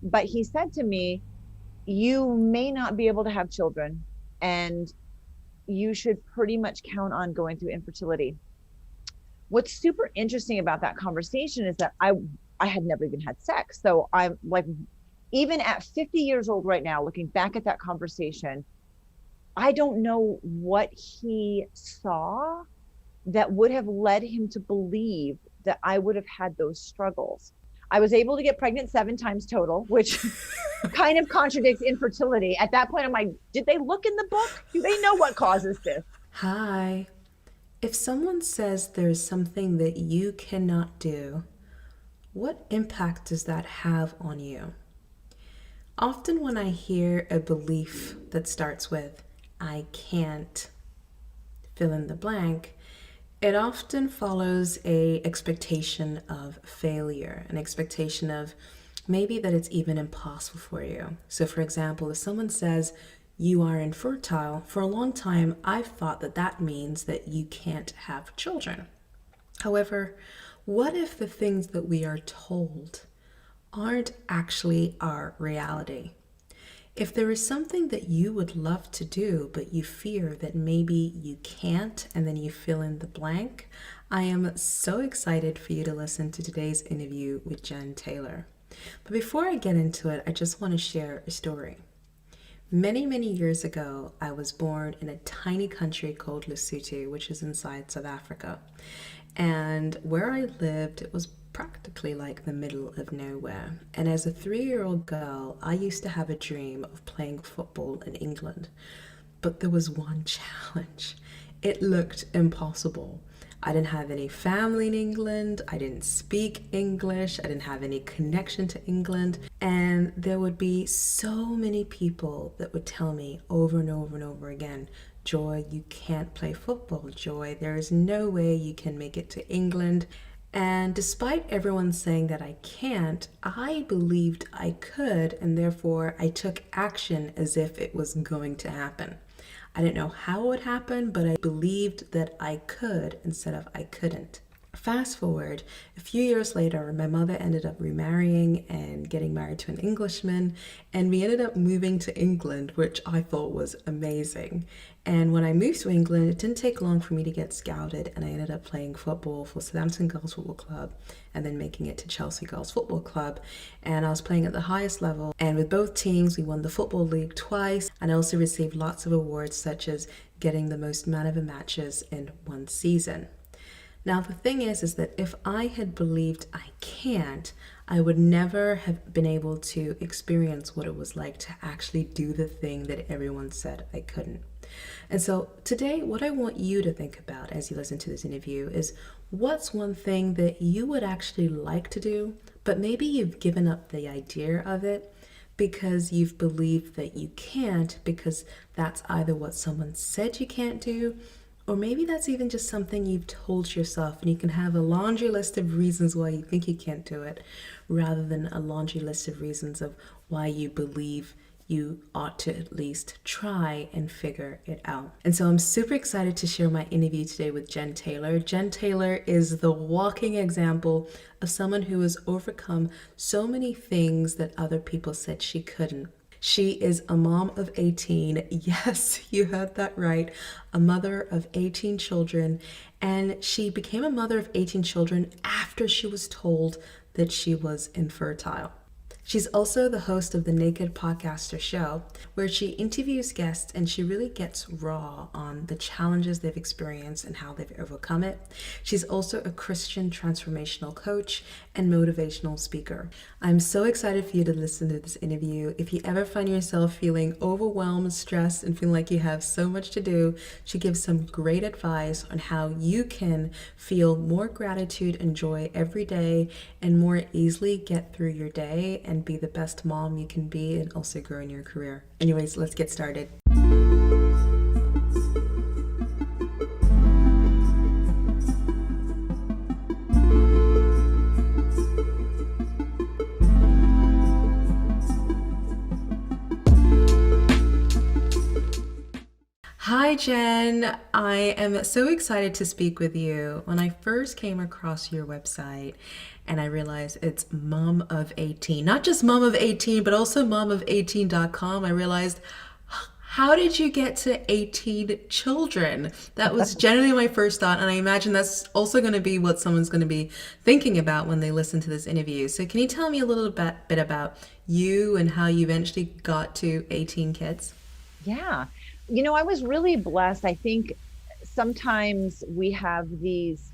But he said to me, you may not be able to have children, and you should pretty much count on going through infertility. What's super interesting about that conversation is that I had never even had sex. So I'm like, even at 50 years old right now, looking back at that conversation, I don't know what he saw that would have led him to believe that I would have had those struggles. I was able to get pregnant 7 times total, which kind of contradicts infertility. At that point, I'm like, did they look in the book? Do they know what causes this? Hi. If someone says there's something that you cannot do, what impact does that have on you? Often, when I hear a belief that starts with, I can't fill in the blank, it often follows a expectation of failure, an expectation of maybe that it's even impossible for you. So for example, if someone says you are infertile, for a long time I've thought that that means that you can't have children. However, what if the things that we are told aren't actually our reality? If there is something that you would love to do, but you fear that maybe you can't, and then you fill in the blank, I am so excited for you to listen to today's interview with Jenn Taylor. But before I get into it, I just want to share a story. Many, many years ago, I was born in a tiny country called Lesotho, which is inside South Africa. And where I lived, it was practically like the middle of nowhere. And as a 3-year-old girl, I used to have a dream of playing football in England. But there was one challenge. It looked impossible. I didn't have any family in England. I didn't speak English. I didn't have any connection to England. And there would be so many people that would tell me over and over and over again, Joy, you can't play football. Joy, there is no way you can make it to England. And despite everyone saying that I can't, I believed I could, and therefore I took action as if it was going to happen. I didn't know how it would happen, but I believed that I could instead of I couldn't. Fast forward a few years later, my mother ended up remarrying and getting married to an Englishman, and we ended up moving to England, which I thought was amazing. And when I moved to England, it didn't take long for me to get scouted, and I ended up playing football for Southampton Girls Football Club and then making it to Chelsea Girls Football Club. And I was playing at the highest level, and with both teams, we won the Football League twice, and I also received lots of awards such as getting the most man of the matches in one season. Now, the thing is that if I had believed I can't, I would never have been able to experience what it was like to actually do the thing that everyone said I couldn't. And so today, what I want you to think about as you listen to this interview is what's one thing that you would actually like to do, but maybe you've given up the idea of it because you've believed that you can't because that's either what someone said you can't do, or maybe that's even just something you've told yourself, and you can have a laundry list of reasons why you think you can't do it rather than a laundry list of reasons of why you believe you ought to at least try and figure it out. And so I'm super excited to share my interview today with Jenn Taylor. Jenn Taylor is the walking example of someone who has overcome so many things that other people said she couldn't. She is a mom of 18. Yes, you heard that right. A mother of 18 children. And she became a mother of 18 children after she was told that she was infertile. She's also the host of the Naked Podcaster Show, where she interviews guests and she really gets raw on the challenges they've experienced and how they've overcome it. She's also a Christian transformational coach and motivational speaker. I'm so excited for you to listen to this interview. If you ever find yourself feeling overwhelmed, stressed, and feeling like you have so much to do, she gives some great advice on how you can feel more gratitude and joy every day and more easily get through your day and be the best mom you can be and also grow in your career. Anyways, let's get started. Hi, Jenn. I am so excited to speak with you. When I first came across your website and I realized it's mom of 18. Not just mom of 18, but also mom of 18.com. I realized, how did you get to 18 children? That was generally my first thought, and I imagine that's also going to be what someone's going to be thinking about when they listen to this interview. So can you tell me a little bit about you and how you eventually got to 18 kids? Yeah. I was really blessed. I think sometimes we have these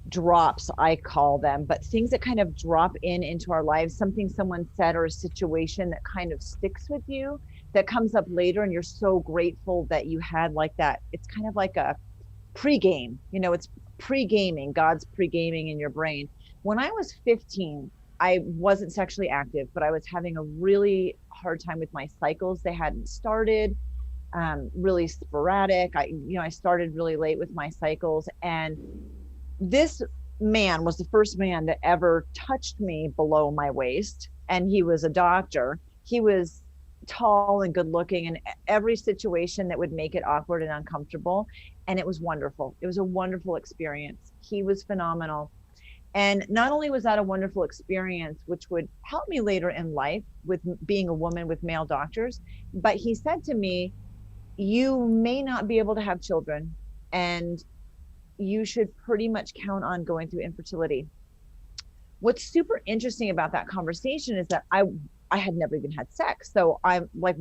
drops, I call them, but things that kind of drop into our lives, something someone said or a situation that kind of sticks with you that comes up later. And you're so grateful that you had like that. It's kind of like a pregame, it's pre-gaming, God's pre-gaming in your brain. When I was 15, I wasn't sexually active, but I was having a really hard time with my cycles. They hadn't started, really sporadic. I started really late with my cycles. And this man was the first man that ever touched me below my waist. And he was a doctor. He was tall and good looking, and every situation that would make it awkward and uncomfortable. And it was wonderful. It was a wonderful experience. He was phenomenal. And not only was that a wonderful experience, which would help me later in life with being a woman with male doctors, but he said to me, you may not be able to have children, and you should pretty much count on going through infertility. What's super interesting about that conversation is that I had never even had sex. So I'm like,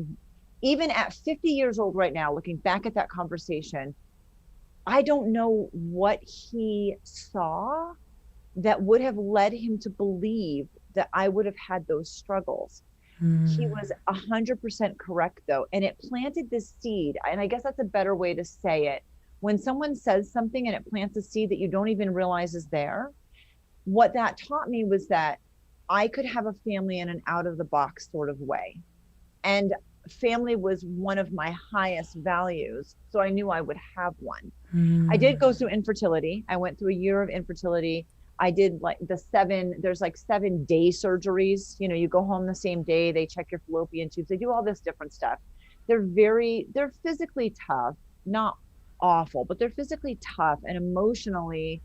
even at 50 years old right now, looking back at that conversation, I don't know what he saw that would have led him to believe that I would have had those struggles. He was 100% correct though. And it planted this seed. And I guess that's a better way to say it. When someone says something and it plants a seed that you don't even realize is there, what that taught me was that I could have a family in an out of the box sort of way. And family was one of my highest values. So I knew I would have one. I did go through infertility. I went through a year of infertility. I did like there's like 7-day surgeries. You go home the same day, they check your fallopian tubes, they do all this different stuff. They're physically tough, not awful, but they're physically tough, and emotionally,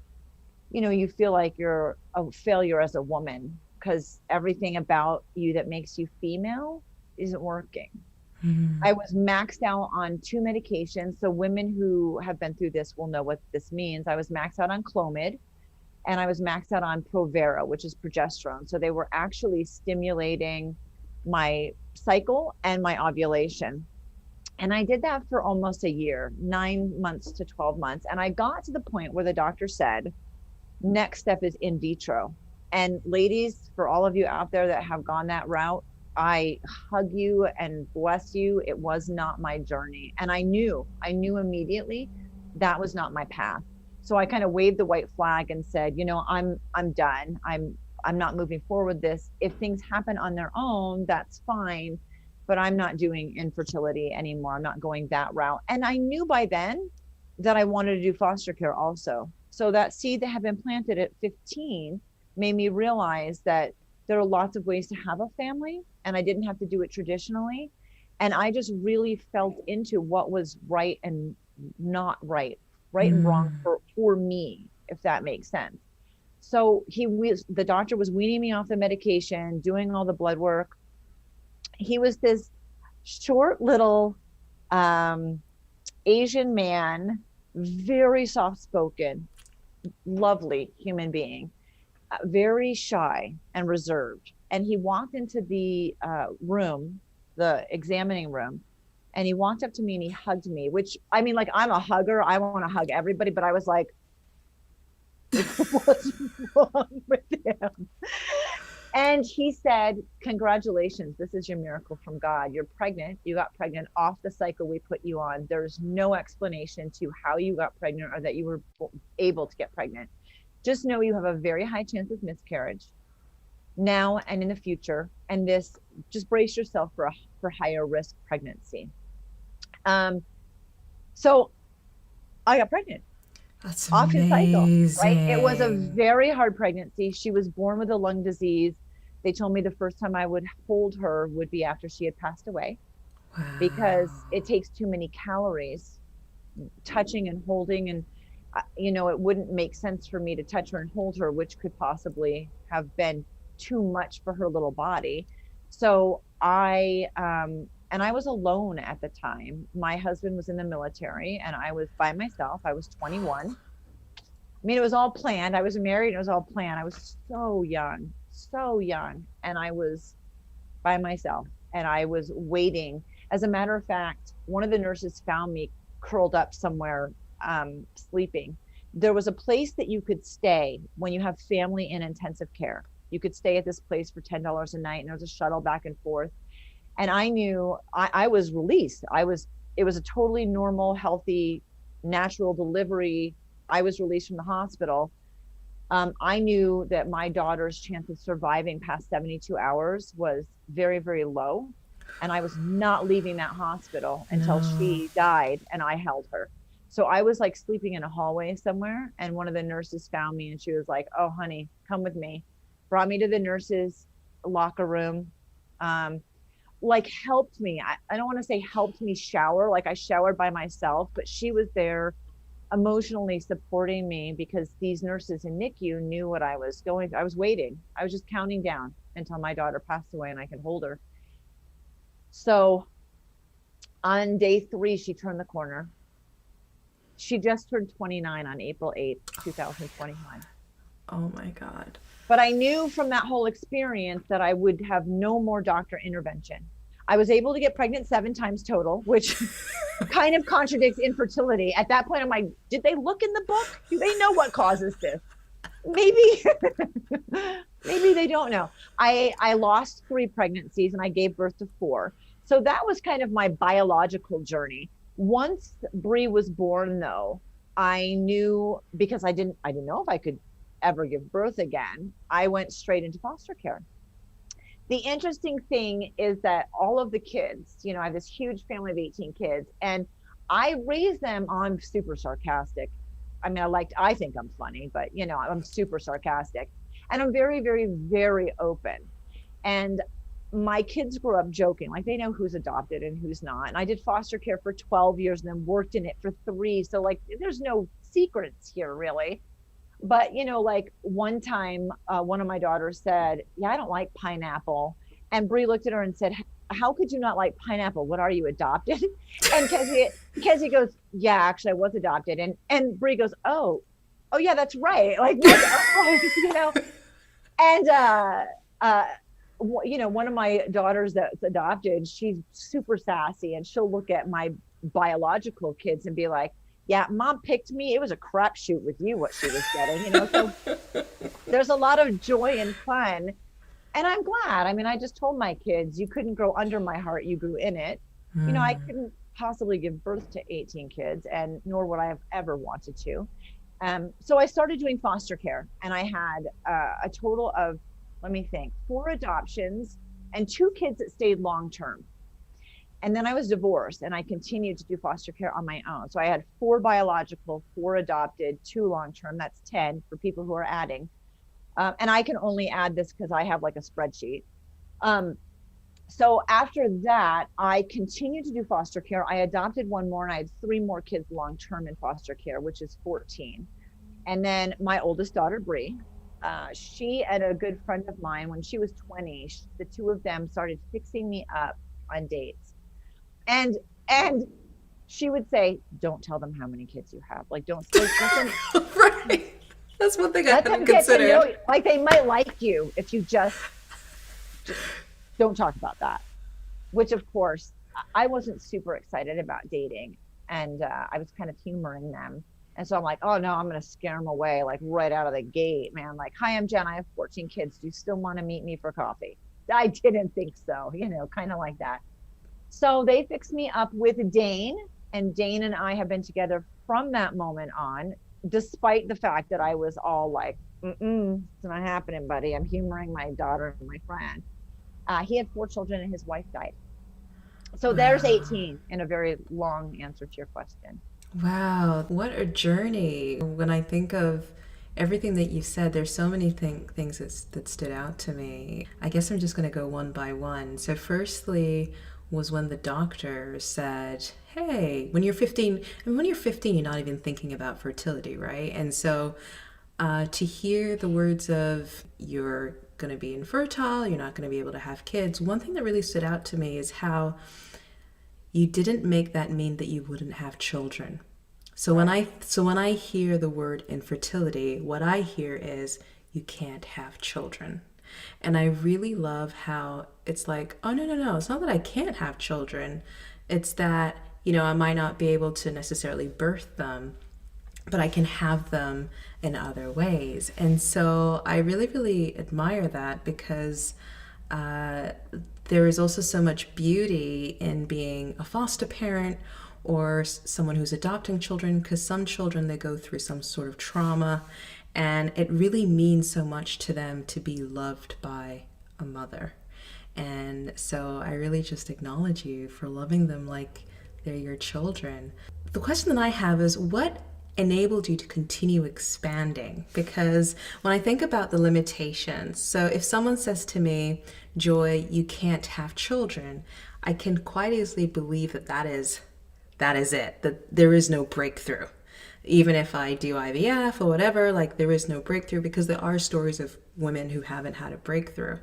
you feel like you're a failure as a woman because everything about you that makes you female isn't working. I was maxed out on 2 medications. So women who have been through this will know what this means. I was maxed out on Clomid, and I was maxed out on Provera, which is progesterone. So they were actually stimulating my cycle and my ovulation. And I did that for almost a year, 9 months to 12 months. And I got to the point where the doctor said, next step is in vitro. And ladies, for all of you out there that have gone that route, I hug you and bless you. It was not my journey. And I knew immediately that was not my path. So I kind of waved the white flag and said, I'm done. I'm not moving forward with this. If things happen on their own, that's fine, but I'm not doing infertility anymore. I'm not going that route. And I knew by then that I wanted to do foster care also. So that seed that had been planted at 15 made me realize that there are lots of ways to have a family, and I didn't have to do it traditionally. And I just really felt into what was right and not right, right and wrong for me, if that makes sense. So the doctor was weaning me off the medication, doing all the blood work. He was this short little Asian man, very soft spoken, lovely human being, very shy and reserved. And he walked into the room, the examining room, and he walked up to me and he hugged me, which, I mean, like, I'm a hugger. I want to hug everybody, but I was like, what's wrong with him? And he said, congratulations, this is your miracle from God. You're pregnant. You got pregnant off the cycle we put you on. There's no explanation to how you got pregnant or that you were able to get pregnant. Just know you have a very high chance of miscarriage now and in the future. And just brace yourself for higher risk pregnancy. So I got pregnant. That's Off his cycle, right? It was a amazing. very hard pregnancy. She was born with a lung disease. They told me the first time I would hold her would be after she had passed away, because Wow. it takes too many calories touching and holding. And it wouldn't make sense for me to touch her and hold her, which could possibly have been too much for her little body. So and I was alone at the time. My husband was in the military and I was by myself. I was 21. I mean, it was all planned. I was married and it was all planned. I was so young. And I was by myself and I was waiting. As a matter of fact, one of the nurses found me curled up somewhere, sleeping. There was a place that you could stay when you have family in intensive care. You could stay at this place for $10 a night, and there was a shuttle back and forth. And I knew I was released. It was a totally normal, healthy, natural delivery. I was released from the hospital. I knew that my daughter's chance of surviving past 72 hours was very, very low. And I was not leaving that hospital until No. she died and I held her. So I was like sleeping in a hallway somewhere. And one of the nurses found me and she was like, "Oh, honey, come with me." Brought me to the nurses' locker room. Um, like helped me. I don't want to say helped me shower, like I showered by myself, but she was there emotionally supporting me because these nurses in NICU knew what I was going through. I was waiting. I was just counting down until my daughter passed away and I could hold her. So on day 3, she turned the corner. She just turned 29 on April 8th, 2021. Oh my God. But I knew from that whole experience that I would have no more doctor intervention. I was able to get pregnant 7 times total, which kind of contradicts infertility. At that point, I'm like, did they look in the book? Do they know what causes this? Maybe, maybe they don't know. I lost 3 pregnancies and I gave birth to 4. So that was kind of my biological journey. Once Bree was born, though, I knew because I didn't know if I could ever give birth again. I went straight into foster care. The interesting thing is that all of the kids, I have this huge family of 18 kids, and I raised them. I'm super sarcastic. I mean, I think I'm funny, but I'm super sarcastic and I'm very, very, very open. And my kids grew up joking, like they know who's adopted and who's not. And I did foster care for 12 years and then worked in it for 3. So like, there's no secrets here really. But like one time, one of my daughters said, "Yeah, I don't like pineapple." And Bree looked at her and said, "How could you not like pineapple? What are you, adopted?" And Kezzy goes, "Yeah, actually, I was adopted." And Bree goes, "Oh, yeah, that's right." Like, And uh, one of my daughters that's adopted, she's super sassy, and she'll look at my biological kids and be like, "Yeah, mom picked me. It was a crapshoot with you, what she was getting." So there's a lot of joy and fun. And I'm glad. I mean, I just told my kids, you couldn't grow under my heart, you grew in it. I couldn't possibly give birth to 18 kids, and nor would I have ever wanted to. So I started doing foster care, and I had a total of, let me think, 4 adoptions and 2 kids that stayed long term. And then I was divorced and I continued to do foster care on my own. So I had 4 biological, 4 adopted, 2 long term. That's 10 for people who are adding. And I can only add this because I have like a spreadsheet. So after that, I continued to do foster care. I adopted 1 more and I had 3 more kids long term in foster care, which is 14. And then my oldest daughter, Bree, she and a good friend of mine, when she was 20, the 2 of them started fixing me up on dates. And she would say, "Don't tell them how many kids you have. Like, don't let them, Right. That's one thing I let hadn't them get to know considered. you. Like, they might like you if you just don't talk about that." Which, of course, I wasn't super excited about dating, and I was kind of humoring them. And so I'm like, "Oh no, I'm going to scare them away like right out of the gate, man. Like, hi, I'm Jen. I have 14 kids. Do you still want to meet me for coffee?" I didn't think so, kind of like that. So they fixed me up with Dane, and Dane and I have been together from that moment on, despite the fact that I was all like, "It's not happening, buddy. I'm humoring my daughter and my friend." He had 4 children and his wife died. So there's Wow. 18 in a very long answer to your question. Wow, what a journey. When I think of everything that you said, there's so many things that stood out to me. I guess I'm just going to go one by one. So, firstly, was when the doctor said, "Hey, when you're 15, and when you're 15, you're not even thinking about fertility, right?" And so to hear the words of you're going to be infertile, you're not going to be able to have kids, one thing that really stood out to me is how you didn't make that mean that you wouldn't have children. Right. So when I hear the word infertility, what I hear is you can't have children. And I really love how it's like, oh no, no, no, it's not that I can't have children. It's that, I might not be able to necessarily birth them, but I can have them in other ways. And so I really, really admire that because uh, there is also so much beauty in being a foster parent or someone who's adopting children, because some children, they go through some sort of trauma, and it really means so much to them to be loved by a mother. And so I really just acknowledge you for loving them like they're your children. The question that I have is, what enabled you to continue expanding? Because when I think about the limitations, so if someone says to me, Joy, you can't have children, I can quite easily believe that is it, that there is no breakthrough. Even if I do IVF or whatever, like there is no breakthrough, because there are stories of women who haven't had a breakthrough.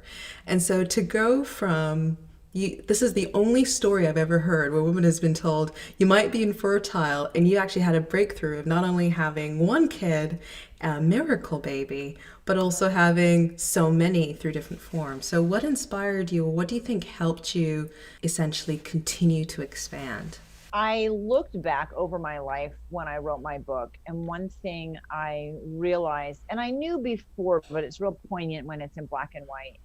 And so to go from this is the only story I've ever heard where a woman has been told you might be infertile and you actually had a breakthrough of not only having one kid, a miracle baby, but also having so many through different forms. So what inspired you, or what do you think helped you essentially continue to expand? I looked back over my life when I wrote my book, and one thing I realized, and I knew before, but it's real poignant when it's in black and white.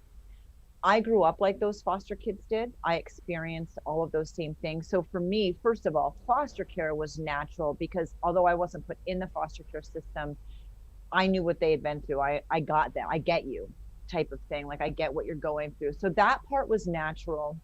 I grew up like those foster kids did. I experienced all of those same things. So for me, first of all, foster care was natural because although I wasn't put in the foster care system, I knew what they had been through. I got that. I get you type of thing. Like I get what you're going through. So that part was natural.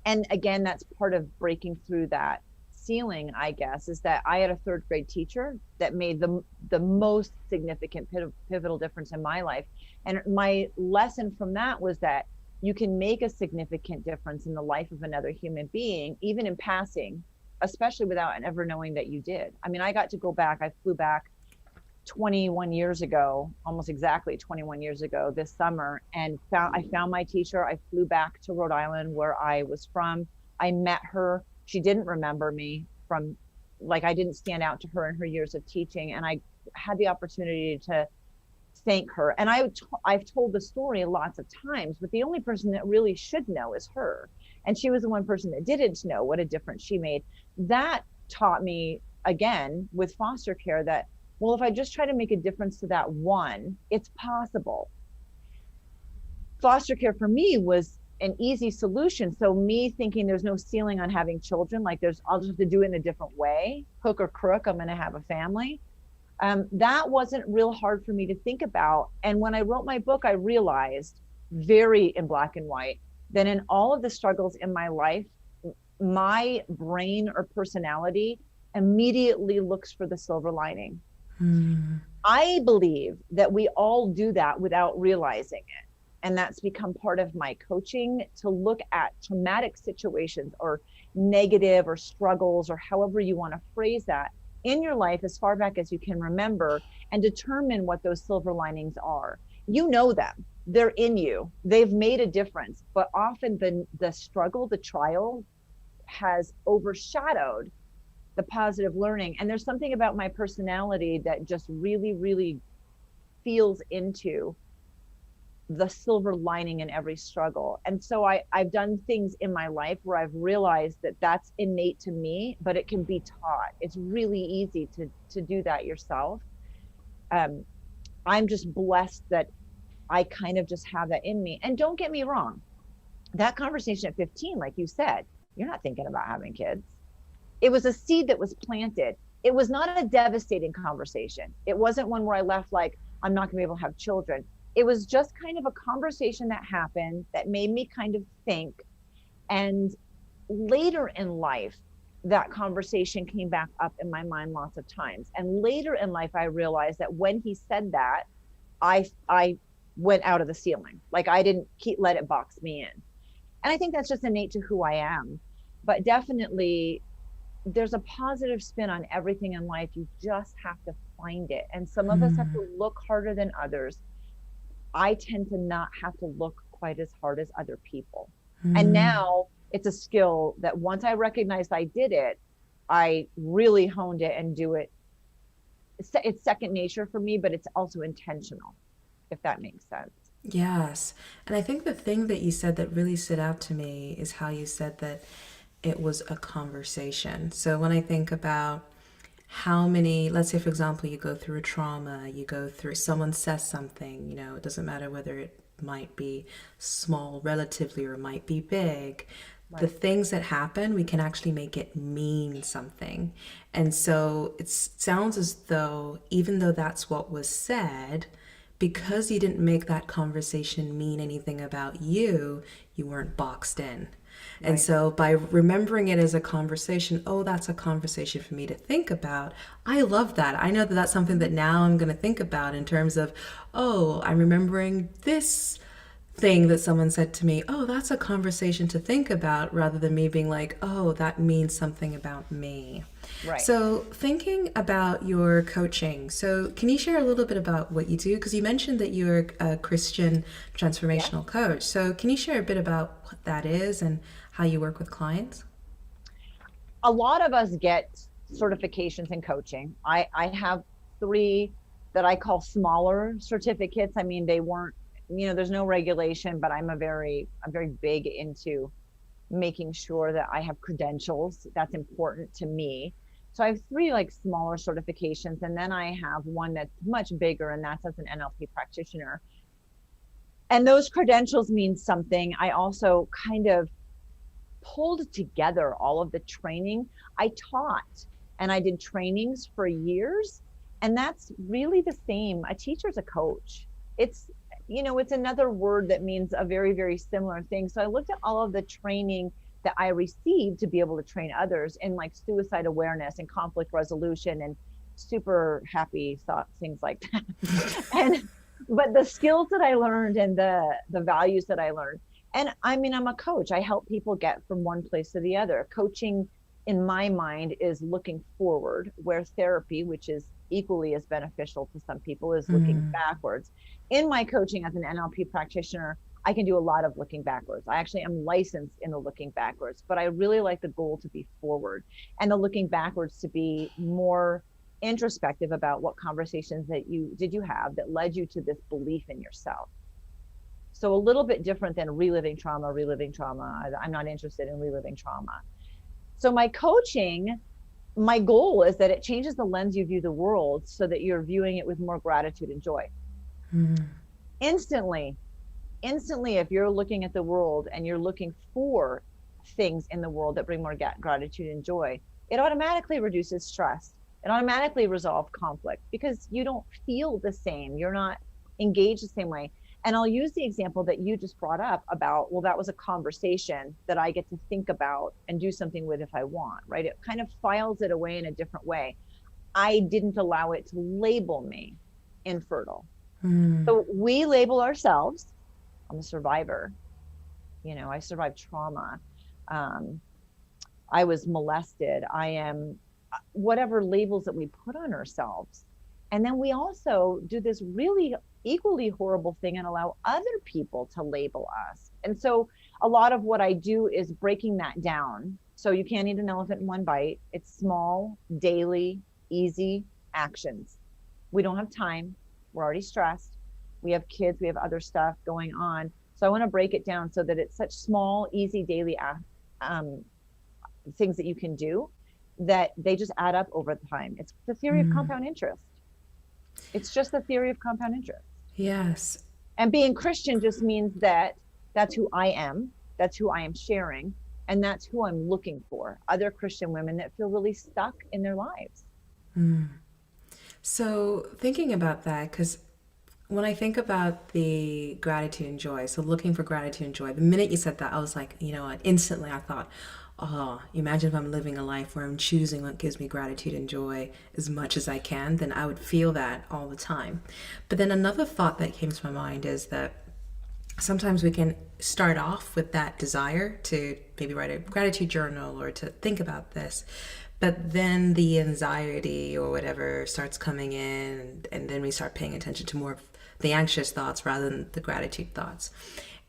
And again, that's part of breaking through that ceiling, I guess, is that I had a third grade teacher that made the most significant pivotal difference in my life. And my lesson from that was that you can make a significant difference in the life of another human being, even in passing, especially without ever knowing that you did. I mean, I got to go back. I flew back 21 years ago, almost exactly 21 years ago this summer, and I found my teacher. I flew back to Rhode Island where I was from. I met her. She didn't remember me from, like, I didn't stand out to her in her years of teaching, and I had the opportunity to thank her. And I've told the story lots of times, but the only person that really should know is her. And she was the one person that didn't know what a difference she made. That taught me, again, with foster care, that, well, if I just try to make a difference to that one, it's possible. Foster care for me was an easy solution. So me thinking there's no ceiling on having children, like I'll just have to do it in a different way, hook or crook, I'm going to have a family. That wasn't real hard for me to think about. And when I wrote my book, I realized, very in black and white, that in all of the struggles in my life, my brain or personality immediately looks for the silver lining. Hmm. I believe that we all do that without realizing it. And that's become part of my coaching, to look at traumatic situations or negative or struggles or however you want to phrase that in your life as far back as you can remember, and determine what those silver linings are. You know them. They're in you. They've made a difference. But often the struggle, the trial has overshadowed the positive learning. And there's something about my personality that just really, really feels into the silver lining in every struggle. And so I've done things in my life where I've realized that that's innate to me, but it can be taught. It's really easy to do that yourself. Um, I'm just blessed that I kind of just have that in me. And don't get me wrong, that conversation at 15, like you said, you're not thinking about having kids. It was a seed that was planted. It was not a devastating conversation. It wasn't one where I left like, I'm not gonna be able to have children. It was just kind of a conversation that happened that made me kind of think. And later in life, that conversation came back up in my mind lots of times. And later in life, I realized that when he said that, I went out of the ceiling. Like I didn't let it box me in. And I think that's just innate to who I am. but definitely there's a positive spin on everything in life. You just have to find it. And some of us have to look harder than others. I tend to not have to look quite as hard as other people. And now it's a skill that once I recognized I did it, I really honed it and do it. It's second nature for me, but it's also intentional, if that makes sense. Yes. And I think the thing that you said that really stood out to me is how you said that it was a conversation. So when I think about how many, let's say, for example, you go through a trauma, you go through, someone says something, it doesn't matter whether it might be small relatively or it might be big. The Right. things that happen, we can actually make it mean something. And so it sounds as though, even though that's what was said, because you didn't make that conversation mean anything about you, you weren't boxed in. And Right. so by remembering it as a conversation, oh, that's a conversation for me to think about. I love that. I know that that's something that now I'm going to think about in terms of, oh, I'm remembering this thing that someone said to me. Oh, that's a conversation to think about rather than me being like, oh, that means something about me. Right. So, thinking about your coaching, so can you share a little bit about what you do? Because you mentioned that you're a Christian Yeah. transformational coach. So, can you share a bit about what that is and how you work with clients? A lot of us get certifications in coaching. I have three that I call smaller certificates. I mean, they weren't, there's no regulation, but I'm very big into making sure that I have credentials. That's important to me. So I have three like smaller certifications, and then I have one that's much bigger, and that's as an NLP practitioner. And those credentials mean something. I also kind of pulled together all of the training. I taught and I did trainings for years. And that's really the same. A teacher's a coach. It's, it's another word that means a very, very similar thing. So I looked at all of the training that I received to be able to train others in like suicide awareness and conflict resolution and super happy thoughts, things like that. and but the skills that I learned and the values that I learned, and I mean, I'm a coach. I help people get from one place to the other. Coaching, in my mind, is looking forward, where therapy, which is equally as beneficial to some people, is looking backwards. In my coaching as an NLP practitioner, I can do a lot of looking backwards. I actually am licensed in the looking backwards, but I really like the goal to be forward and the looking backwards to be more introspective about what conversations that you have that led you to this belief in yourself. So a little bit different than reliving trauma, reliving trauma. I'm not interested in reliving trauma. So my coaching, my goal is that it changes the lens you view the world so that you're viewing it with more gratitude and joy. Instantly, instantly, if you're looking at the world and you're looking for things in the world that bring more gratitude and joy, it automatically reduces stress. It automatically resolves conflict because you don't feel the same. You're not engaged the same way. And I'll use the example that you just brought up about, well, that was a conversation that I get to think about and do something with if I want, right? It kind of files it away in a different way. I didn't allow it to label me infertile. So we label ourselves. I'm a survivor. I survived trauma. Um, I was molested. I am whatever labels that we put on ourselves. And then we also do this really equally horrible thing and allow other people to label us. And so a lot of what I do is breaking that down. So you can't eat an elephant in one bite. It's small, daily, easy actions. We don't have time. We're already stressed. We have kids, we have other stuff going on. So I want to break it down so that it's such small, easy, daily um, things that you can do that they just add up over time. It's the theory of compound interest. It's just the theory of compound interest. Yes. And being Christian just means that that's who I am, that's who I am sharing, and that's who I'm looking for. Other Christian women that feel really stuck in their lives. So, thinking about that, because when I think about the gratitude and joy, so looking for gratitude and joy, the minute you said that, I was like, you know what, instantly I thought, oh, imagine if I'm living a life where I'm choosing what gives me gratitude and joy as much as I can, then I would feel that all the time. But then another thought that came to my mind is that sometimes we can start off with that desire to maybe write a gratitude journal or to think about this, but then the anxiety or whatever starts coming in, and then we start paying attention to more of the anxious thoughts rather than the gratitude thoughts.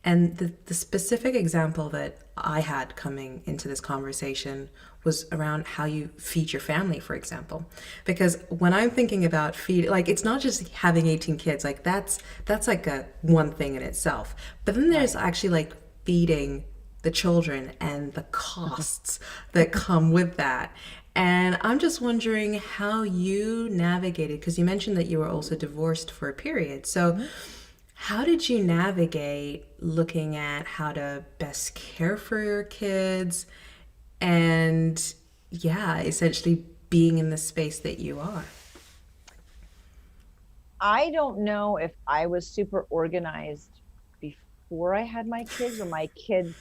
And the specific example that I had coming into this conversation was around how you feed your family, for example. Because when I'm thinking about feed, like it's not just having 18 kids, like that's like a one thing in itself. But then there's Right. actually like feeding the children and the costs that come with that. And I'm just wondering how you navigated, because you mentioned that you were also divorced for a period. So Mhm. how did you navigate looking at how to best care for your kids and, yeah, essentially being in the space that you are? I don't know if I was super organized before I had my kids or my kids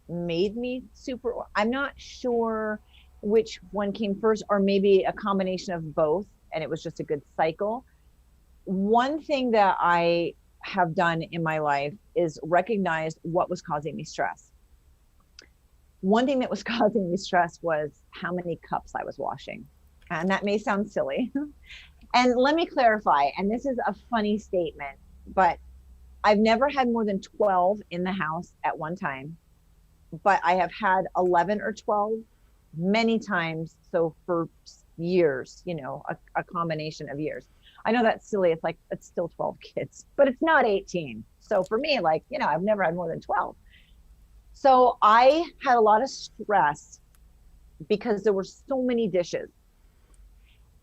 made me super. I'm not sure which one came first, or maybe a combination of both, and it was just a good cycle. One thing that I have done in my life is recognize what was causing me stress. One thing that was causing me stress was how many cups I was washing. And that may sound silly. And let me clarify, and this is a funny statement, but I've never had more than 12 in the house at one time, but I have had 11 or 12 many times. So for years, a combination of years. I know that's silly. It's like, it's still 12 kids, but it's not 18. So for me, like, I've never had more than 12. So I had a lot of stress because there were so many dishes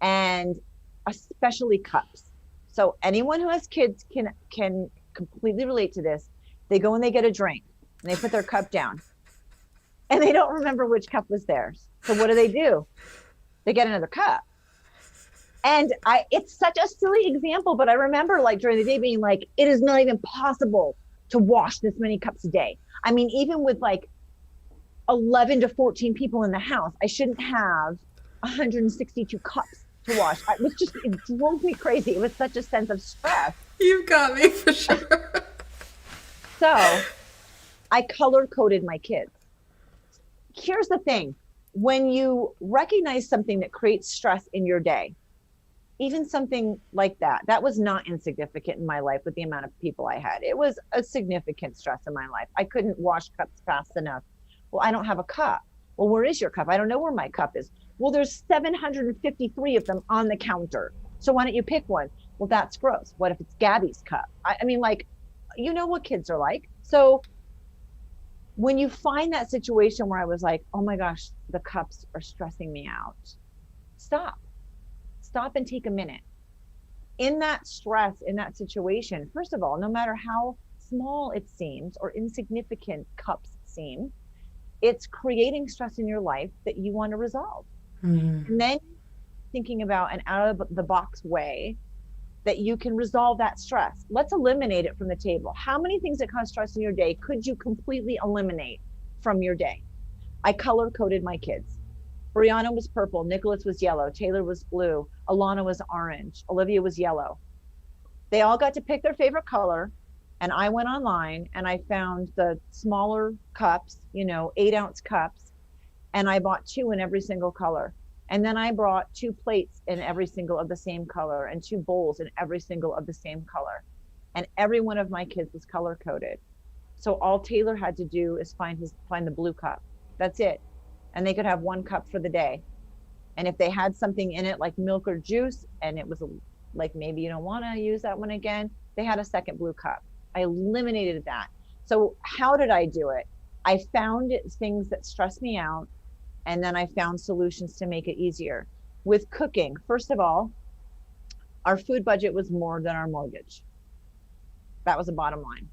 and especially cups. So anyone who has kids can completely relate to this. They go and they get a drink and they put their cup down and they don't remember which cup was theirs. So what do? They get another cup. And it's such a silly example, but I remember like during the day being like, it is not even possible to wash this many cups a day. I mean, even with like 11 to 14 people in the house, I shouldn't have 162 cups to wash. It drove me crazy. It was such a sense of stress. You've got me for sure. So I color coded my kids. Here's the thing: when you recognize something that creates stress in your day, even something like that was not insignificant in my life with the amount of people I had. It was a significant stress in my life. I couldn't wash cups fast enough. Well, I don't have a cup. Well, where is your cup? I don't know where my cup is. Well, there's 753 of them on the counter. So why don't you pick one? Well, that's gross. What if it's Gabby's cup? I mean, like, you know what kids are like. So when you find that situation where I was like, oh my gosh, the cups are stressing me out, stop. Stop and take a minute. In that stress, in that situation, first of all, no matter how small it seems or insignificant cups seem, it's creating stress in your life that you want to resolve. Mm. And then thinking about an out of the box way that you can resolve that stress. Let's eliminate it from the table. How many things that cause stress in your day could you completely eliminate from your day? I color coded my kids. Brianna was purple, Nicholas was yellow, Taylor was blue, Alana was orange, Olivia was yellow. They all got to pick their favorite color. And I went online and I found the smaller cups, 8-ounce cups, and I bought two in every single color. And then I brought two plates in every single of the same color and two bowls in every single of the same color. And every one of my kids was color coded. So all Taylor had to do is find the blue cup. That's it. And they could have one cup for the day. And if they had something in it like milk or juice, and it was like maybe you don't want to use that one again, they had a second blue cup. I eliminated that. So how did I do it? I found things that stress me out, and then I found solutions to make it easier. With cooking, first of all, our food budget was more than our mortgage. That was the bottom line.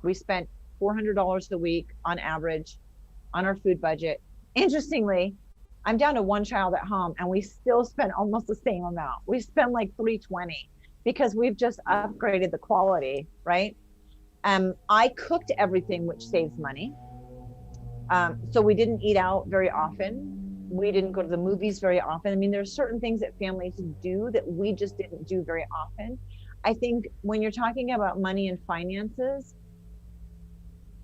We spent $400 a week on average on our food budget. Interestingly, I'm down to one child at home and we still spend almost the same amount. We spend like 320 because we've just upgraded the quality, right? I cooked everything, which saves money. So we didn't eat out very often. We didn't go to the movies very often. I mean, there's certain things that families do that we just didn't do very often. I think when you're talking about money and finances,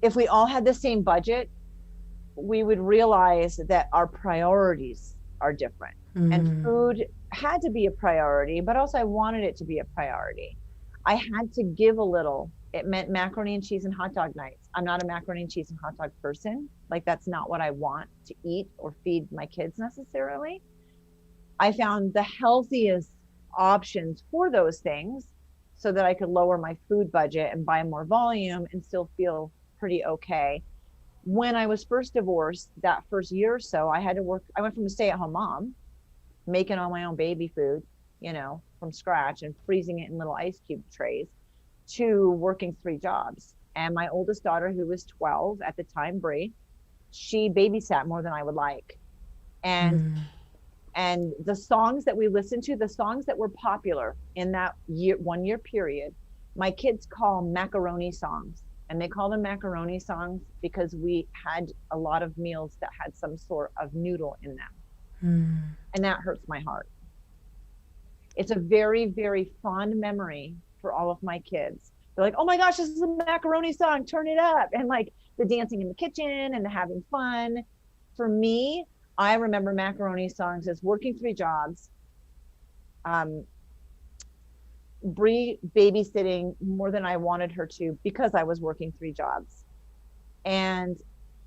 if we all had the same budget, we would realize that our priorities are different. And Mm. food had to be a priority, but also I wanted it to be a priority. I had to give a little. It meant macaroni and cheese and hot dog nights. I'm not a macaroni and cheese and hot dog person. Like, that's not what I want to eat or feed my kids necessarily. I found the healthiest options for those things so that I could lower my food budget and buy more volume and still feel pretty okay. When I was first divorced, that first year or so, I had to work. I went from a stay-at-home mom, making all my own baby food, from scratch and freezing it in little ice cube trays, to working 3 jobs. And my oldest daughter, who was 12 at the time, Bree, she babysat more than I would like. And Mm. and the songs that we listened to, the songs that were popular in that 1 year period, my kids call macaroni songs. And they call them macaroni songs because we had a lot of meals that had some sort of noodle in them. Mm. And that hurts my heart. It's a very, very fond memory for all of my kids. They're like, oh my gosh, this is a macaroni song, turn it up. And like the dancing in the kitchen and the having fun. For me, I remember macaroni songs as working 3 jobs, um, Bree babysitting more than I wanted her to because I was working 3 jobs, and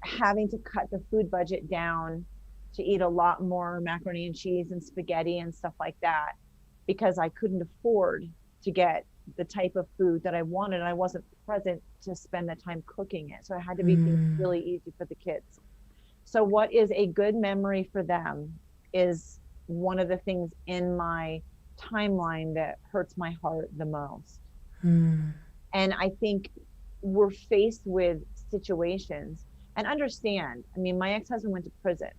having to cut the food budget down to eat a lot more macaroni and cheese and spaghetti and stuff like that because I couldn't afford to get the type of food that I wanted. And I wasn't present to spend the time cooking it. So I had to be things Mm. really easy for the kids. So what is a good memory for them is one of the things in my timeline that hurts my heart the most. Mm. And I think we're faced with situations, and understand, I mean, my ex-husband went to prison.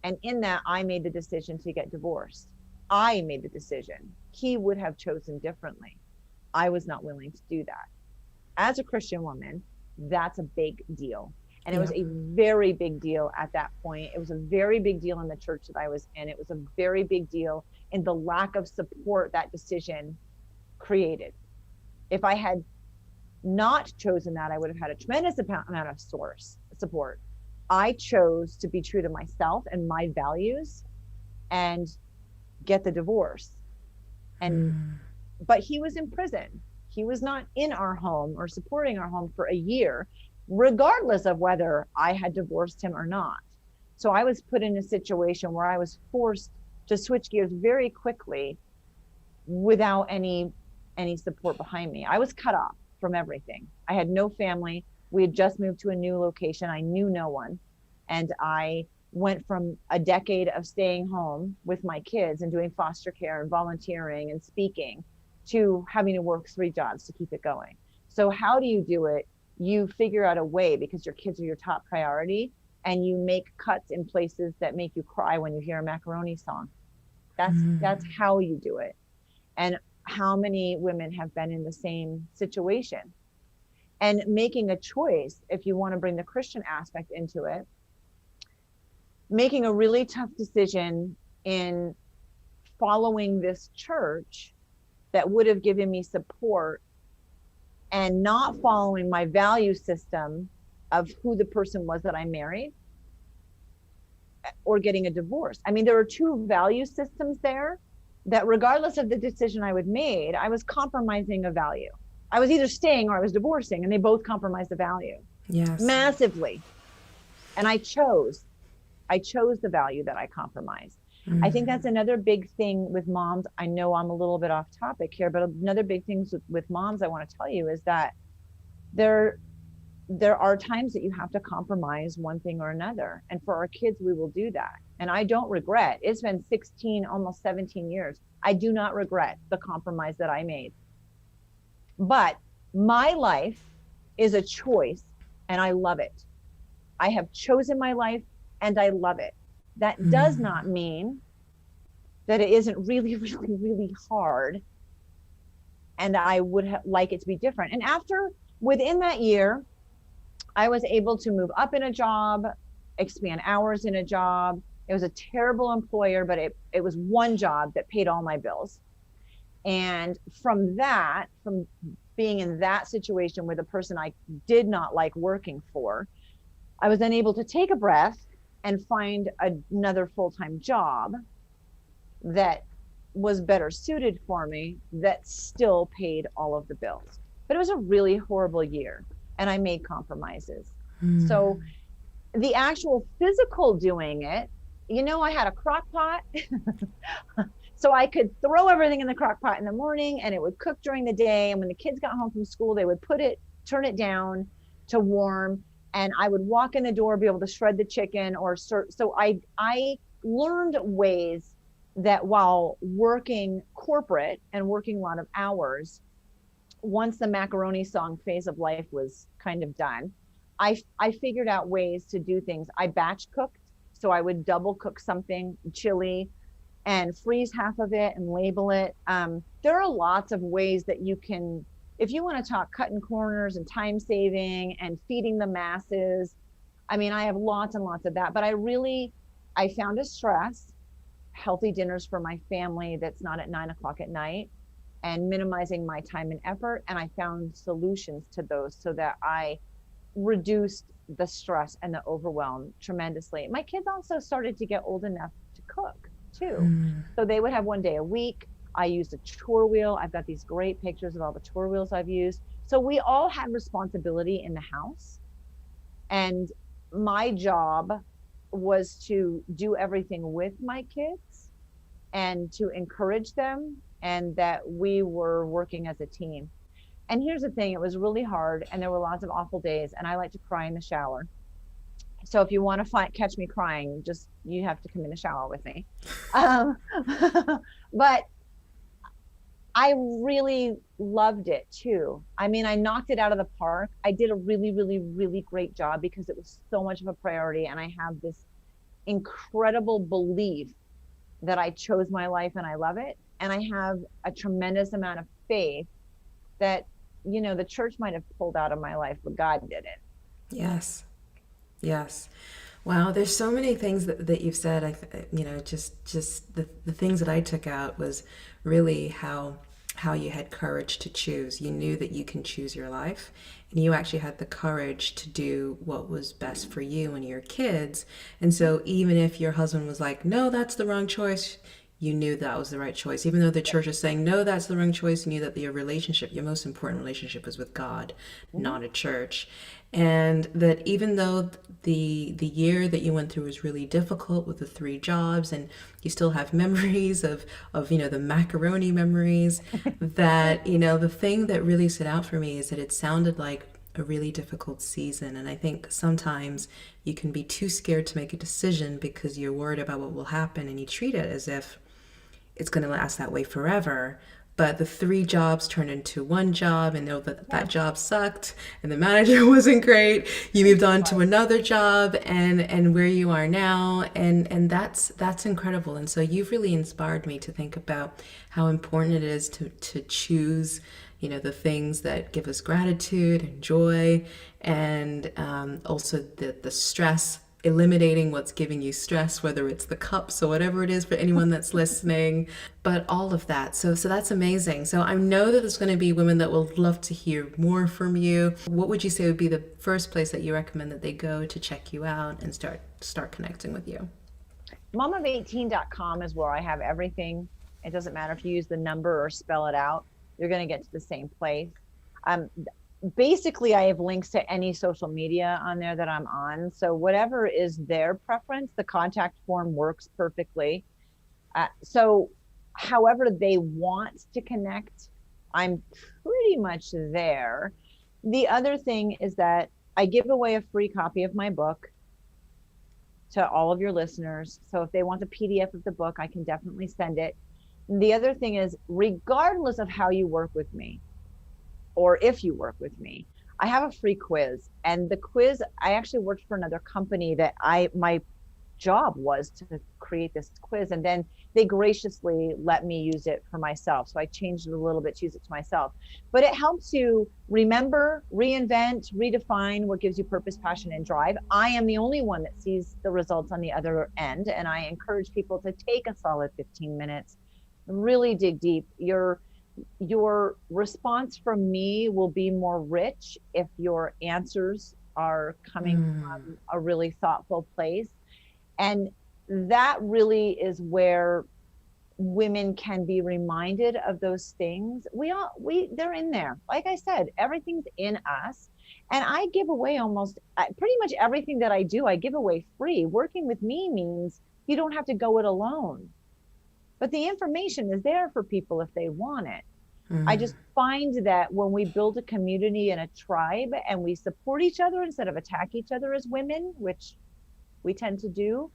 And in that, I made the decision to get divorced. I made the decision. He would have chosen differently. I was not willing to do that. As a Christian woman, that's a big deal. And it was Yep. a very big deal at that point. It was a very big deal in the church that I was in. It was a very big deal in the lack of support that decision created. If I had not chosen that, I would have had a tremendous amount of support. I chose to be true to myself and my values and get the divorce. And Mm. but he was in prison. He was not in our home or supporting our home for a year, regardless of whether I had divorced him or not. So I was put in a situation where I was forced to switch gears very quickly without any support behind me. I was cut off from everything. I had no family. We had just moved to a new location. I knew no one. And I went from a decade of staying home with my kids and doing foster care and volunteering and speaking to having to work 3 jobs to keep it going. So how do you do it? You figure out a way, because your kids are your top priority, and you make cuts in places that make you cry when you hear a macaroni song. That's Mm. how you do it. And how many women have been in the same situation? And making a choice, if you want to bring the Christian aspect into it, making a really tough decision in following this church that would have given me support, and not following my value system of who the person was that I married, or getting a divorce. I mean, there are two value systems there that, regardless of the decision I would made, I was compromising a value. I was either staying or I was divorcing, and they both compromised the value Yes. massively. And I chose the value that I compromised. I think Mm. that's another big thing with moms. I know I'm a little bit off topic here, but another big thing with moms I want to tell you is that there there are times that you have to compromise one thing or another. And for our kids, we will do that. And I don't regret. It's been 16, almost 17 years. I do not regret the compromise that I made. But my life is a choice, and I love it. I have chosen my life, and I love it. That does Mm. not mean that it isn't really, really, really hard. And I would like it to be different. And within that year, I was able to move up in a job, expand hours in a job. It was a terrible employer, but it was one job that paid all my bills. And from being in that situation with a person I did not like working for, I was then able to take a breath and find another full-time job that was better suited for me, that still paid all of the bills. But it was a really horrible year, and I made compromises. So the actual physical doing it, I had a crock pot. So I could throw everything in the crock pot in the morning and it would cook during the day. And when the kids got home from school, they would turn it down to warm. And I would walk in the door, be able to shred the chicken so I learned ways that while working corporate and working a lot of hours, once the macaroni song phase of life was kind of done, I figured out ways to do things. I batch cooked. So I would double cook something, chili, and freeze half of it and label it. There are lots of ways that you can, if you want to talk cutting corners and time saving and feeding the masses. I mean, I have lots and lots of that, but I found a stress, healthy dinners for my family that's not at 9 o'clock at night, and minimizing my time and effort. And I found solutions to those so that I reduced the stress and the overwhelm tremendously. My kids also started to get old enough to cook too. So they would have one day a week. I used a chore wheel. I've got these great pictures of all the chore wheels I've used. So we all had responsibility in the house. And my job was to do everything with my kids and to encourage them, and that we were working as a team. And here's the thing, it was really hard and there were lots of awful days, and I like to cry in the shower. So if you want to catch me crying, you have to come in the shower with me. But I really loved it too. I mean, I knocked it out of the park. I did a really, really, really great job because it was so much of a priority. And I have this incredible belief that I chose my life and I love it. And I have a tremendous amount of faith that, the church might have pulled out of my life, but God did it. Yes. Yes. Wow, there's so many things that you've said. Just the things that I took out was really how you had courage to choose. You knew that you can choose your life, and you actually had the courage to do what was best for you and your kids. And so even if your husband was like, "No, that's the wrong choice," you knew that was the right choice. Even though the church is saying, "No, that's the wrong choice," you knew that your most important relationship was with God, not a church. And that even though the year that you went through was really difficult with the 3 jobs, and you still have memories of the macaroni memories, that the thing that really stood out for me is that it sounded like a really difficult season. And I think sometimes you can be too scared to make a decision because you're worried about what will happen, and you treat it as if it's going to last that way forever. But the 3 jobs turned into 1 job, and that job sucked, and the manager wasn't great. You moved on to another job, and where you are now, and that's incredible. And so you've really inspired me to think about how important it is to choose, the things that give us gratitude and joy, and also the stress, eliminating what's giving you stress, whether it's the cups or whatever it is for anyone that's listening, but all of that. So that's amazing. So I know that there's going to be women that will love to hear more from you. What would you say would be the first place that you recommend that they go to check you out and start connecting with you? Momof18.com is where I have everything. It doesn't matter if you use the number or spell it out, you're going to get to the same place. Basically, I have links to any social media on there that I'm on. So whatever is their preference, the contact form works perfectly. So however they want to connect, I'm pretty much there. The other thing is that I give away a free copy of my book to all of your listeners. So if they want the PDF of the book, I can definitely send it. And the other thing is, regardless of how you work with me, or if you work with me, I have a free quiz. And the quiz, I actually worked for another company that my job was to create this quiz, and then they graciously let me use it for myself. So I changed it a little bit to use it to myself. But it helps you remember, reinvent, redefine what gives you purpose, passion, and drive. I am the only one that sees the results on the other end, and I encourage people to take a solid 15 minutes, really dig deep. your response from me will be more rich if your answers are coming from a really thoughtful place. And that really is where women can be reminded of those things. They're in there. Like I said, everything's in us. And I give away almost pretty much everything that I do, I give away free. Working with me means you don't have to go it alone. But the information is there for people if they want it. I just find that when we build a community and a tribe and we support each other instead of attack each other as women, which we tend to do,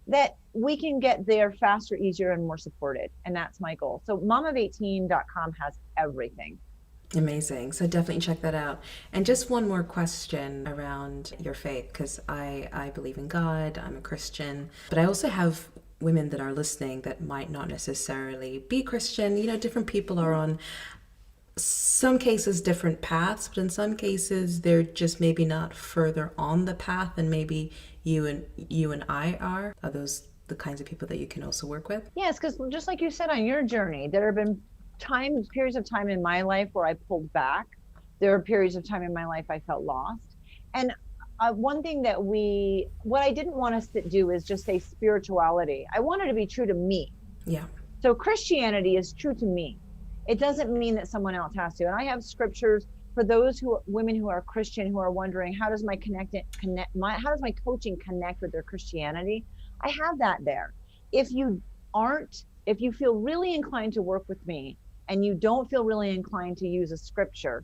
that we can get there faster, easier, and more supported. And that's my goal. So momof18.com has everything. Amazing. So definitely check that out. And just one more question around your faith, because I believe in God, I'm a Christian, but I also have women that are listening that might not necessarily be Christian. You know, different people are on some cases different paths, but in some cases they're just maybe not further on the path than maybe you and I are. Are those the kinds of people that you can also work with? Yes, because just like you said on your journey, there have been periods of time in my life where I pulled back. There are periods of time in my life I felt lost. And one thing what I didn't want us to do is just say spirituality. I wanted to be true to me. Yeah. So Christianity is true to me. It doesn't mean that someone else has to. And I have scriptures for those women who are Christian who are wondering how does my how does my coaching connect with their Christianity? I have that there. If you if you feel really inclined to work with me and you don't feel really inclined to use a scripture,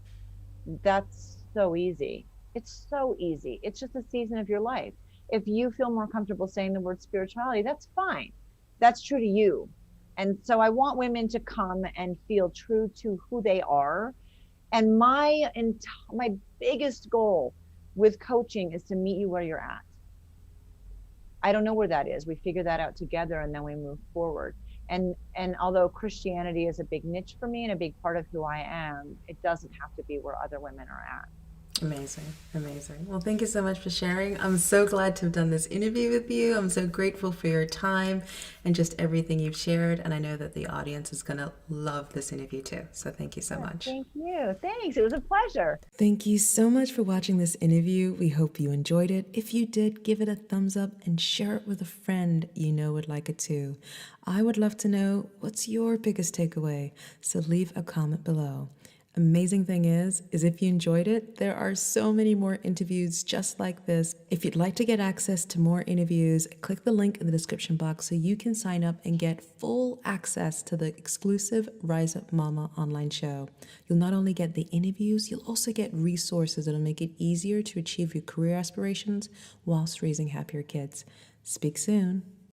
that's so easy. It's so easy. It's just a season of your life. If you feel more comfortable saying the word spirituality, that's fine. That's true to you. And so I want women to come and feel true to who they are. And my biggest goal with coaching is to meet you where you're at. I don't know where that is. We figure that out together and then we move forward. And although Christianity is a big niche for me and a big part of who I am, it doesn't have to be where other women are at. Amazing. Amazing. Well, thank you so much for sharing. I'm so glad to have done this interview with you. I'm so grateful for your time and just everything you've shared. And I know that the audience is going to love this interview too. So thank you so much. Thank you. Thanks. It was a pleasure. Thank you so much for watching this interview. We hope you enjoyed it. If you did, give it a thumbs up and share it with a friend you know would like it too. I would love to know what's your biggest takeaway. So leave a comment below. Amazing thing is if you enjoyed it, there are so many more interviews just like this. If you'd like to get access to more interviews, click the link in the description box so you can sign up and get full access to the exclusive Rise Up Mama online show. You'll not only get the interviews, you'll also get resources that'll make it easier to achieve your career aspirations whilst raising happier kids. Speak soon.